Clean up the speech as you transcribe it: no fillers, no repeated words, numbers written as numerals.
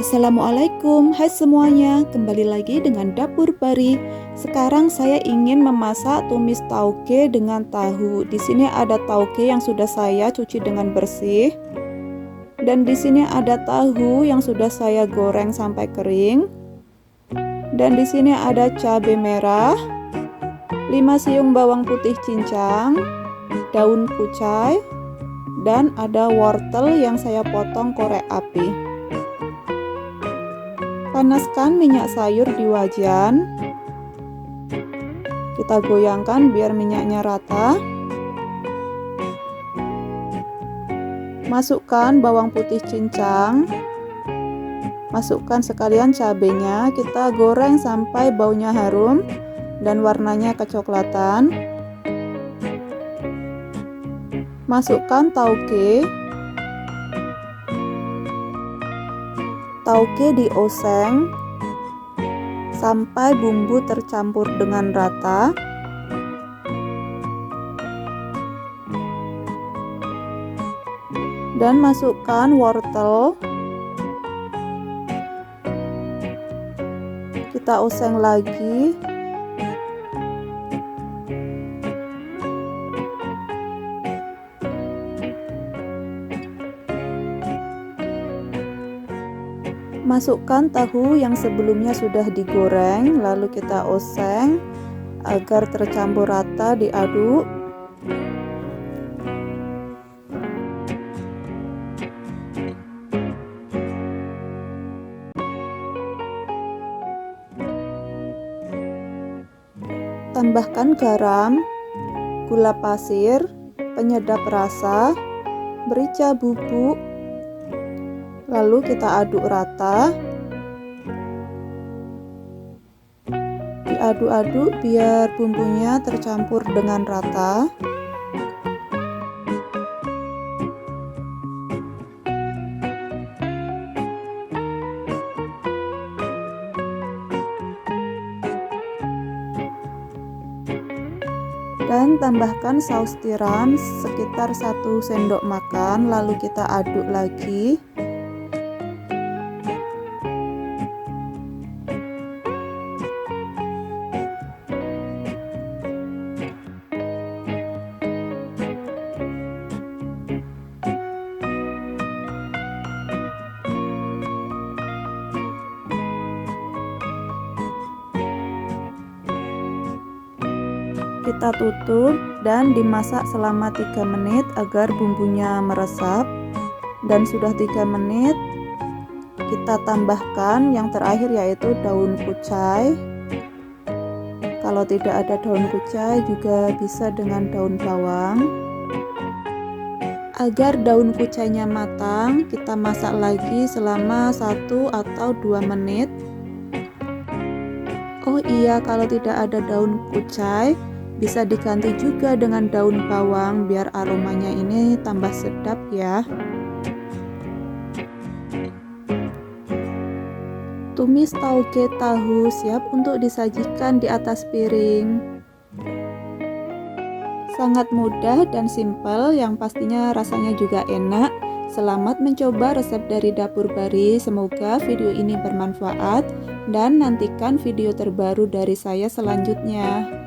Assalamualaikum, hai semuanya, kembali lagi dengan Dapur Bari. Sekarang saya ingin memasak tumis tauge dengan tahu. Di sini ada tauge yang sudah saya cuci dengan bersih. Dan di sini ada tahu yang sudah saya goreng sampai kering. Dan di sini ada cabai merah, 5 siung bawang putih cincang, daun kucai, dan ada wortel yang saya potong korek api. Panaskan minyak sayur di wajan. Kita goyangkan biar minyaknya rata. Masukkan bawang putih cincang. Masukkan sekalian cabenya. Kita goreng sampai baunya harum dan warnanya kecoklatan. Masukkan tauge. Tauge dioseng sampai bumbu tercampur dengan rata. Dan masukkan wortel. Kita oseng lagi. Masukkan tahu yang sebelumnya sudah digoreng, lalu kita oseng agar tercampur rata, diaduk. Tambahkan garam, gula pasir, penyedap rasa, merica bubuk. Lalu kita aduk rata. Diaduk-aduk biar bumbunya tercampur dengan rata. Dan tambahkan saus tiram sekitar 1 sendok makan, lalu kita aduk lagi. Kita tutup dan dimasak selama 3 menit agar bumbunya meresap. Dan sudah 3 menit, kita tambahkan yang terakhir yaitu daun kucai. Kalau tidak ada daun kucai juga bisa dengan daun bawang. Agar daun kucainya matang, kita masak lagi selama 1 atau 2 menit. Oh iya, kalau tidak ada daun kucai, bisa diganti juga dengan daun bawang biar aromanya ini tambah sedap ya. Tumis tauge tahu siap untuk disajikan di atas piring. Sangat mudah dan simpel, yang pastinya rasanya juga enak. Selamat mencoba resep dari Dapur Bari. Semoga video ini bermanfaat dan nantikan video terbaru dari saya selanjutnya.